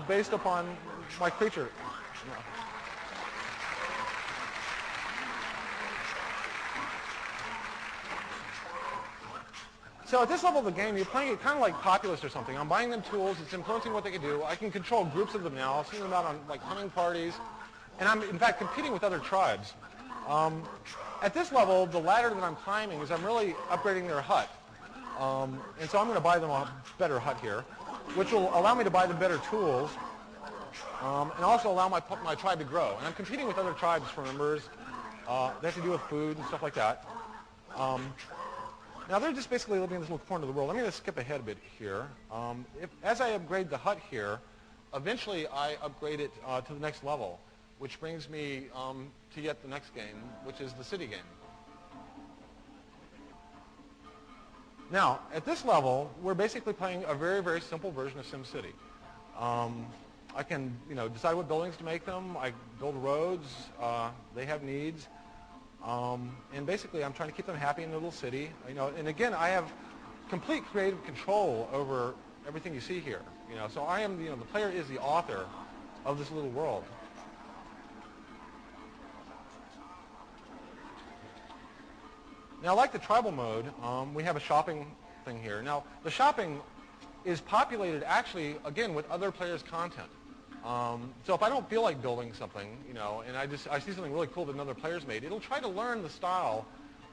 based upon my creature. So at this level of the game, you're playing it kind of like Populous or something. I'm buying them tools. It's influencing what they can do. I can control groups of them now, sending them out on like hunting parties. And I'm, in fact, competing with other tribes. At this level, the ladder that I'm climbing is I'm really upgrading their hut. And so I'm going to buy them a better hut here, which will allow me to buy them better tools and also allow my tribe to grow. And I'm competing with other tribes for members. They have to do with food and stuff like that. Now they're just basically living in this little corner of the world. I'm going to skip ahead a bit here. As I upgrade the hut here, eventually I upgrade it to the next level, which brings me to yet the next game, which is the city game. Now, at this level, we're basically playing a very, very simple version of SimCity. I can, decide what buildings to make them. I build roads. They have needs. And basically, I'm trying to keep them happy in their little city. And again, I have complete creative control over everything you see here. So I am, the player is the author of this little world. Now, like the tribal mode, we have a shopping thing here. Now, the shopping is populated actually, again, with other players' content. So if I don't feel like building something, and I see something really cool that another player's made, it'll try to learn the style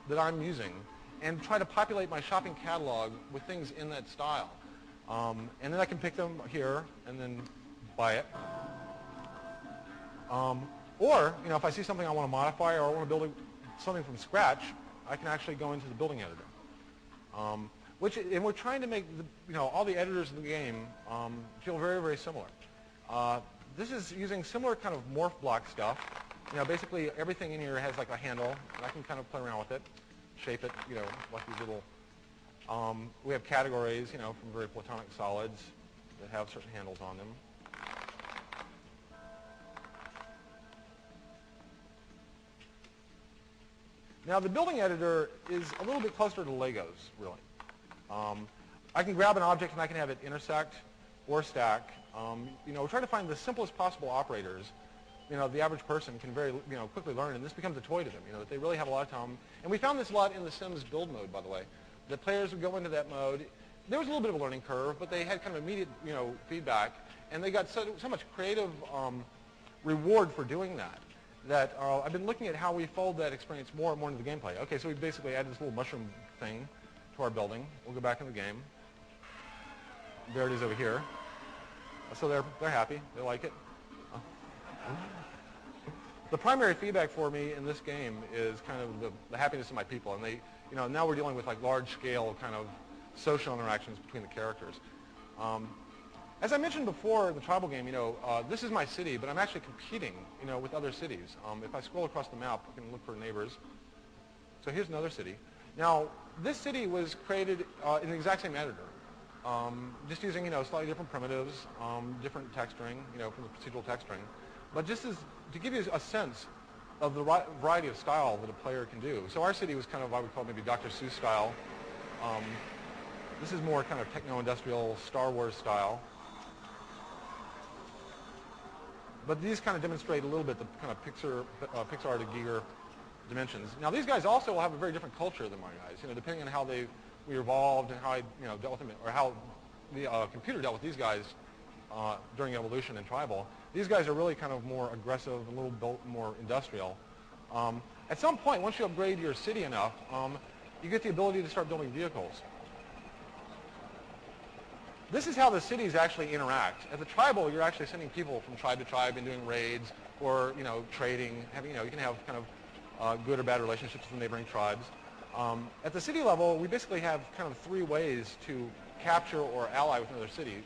that I'm using and try to populate my shopping catalog with things in that style. And then I can pick them here and then buy it. Or, if I see something I want to modify or I want to build something from scratch, I can actually go into the building editor. And we're trying to make all the editors in the game feel very, very similar. This is using similar kind of morph block stuff. Basically everything in here has like a handle, and I can kind of play around with it, shape it, like these little. We have categories, from very platonic solids that have certain handles on them. Now the building editor is a little bit closer to Legos, really. I can grab an object and I can have it intersect or stack. We're trying to find the simplest possible operators. The average person can very quickly learn, and this becomes a toy to them. That they really have a lot of time. And we found this a lot in the Sims build mode, by the way. The players would go into that mode. There was a little bit of a learning curve, but they had kind of immediate feedback, and they got so much creative reward for doing that. I've been looking at how we fold that experience more and more into the gameplay. Okay, so we basically added this little mushroom thing to our building. We'll go back in the game. There it is over here. So they're happy. They like it. The primary feedback for me in this game is kind of the happiness of my people, and they, now we're dealing with like large-scale kind of social interactions between the characters. As I mentioned before, the tribal game, this is my city, but I'm actually competing, with other cities. If I scroll across the map, I can look for neighbors. So here's another city. Now, this city was created in the exact same editor, just using, slightly different primitives, different texturing, from the procedural texturing. But just to give you a sense of the variety of style that a player can do. So our city was kind of, I would call maybe Dr. Seuss style. This is more kind of techno-industrial Star Wars style. But these kind of demonstrate a little bit the kind of Pixar to Giger dimensions. Now these guys also will have a very different culture than my guys. Depending on how we evolved and how I dealt with them, or how the computer dealt with these guys during evolution and tribal. These guys are really kind of more aggressive, a little bit more industrial. At some point, once you upgrade your city enough, you get the ability to start building vehicles. This is how the cities actually interact. At the tribal, you're actually sending people from tribe to tribe and doing raids or, trading. You can have kind of good or bad relationships with the neighboring tribes. At the city level, we basically have kind of three ways to capture or ally with another city.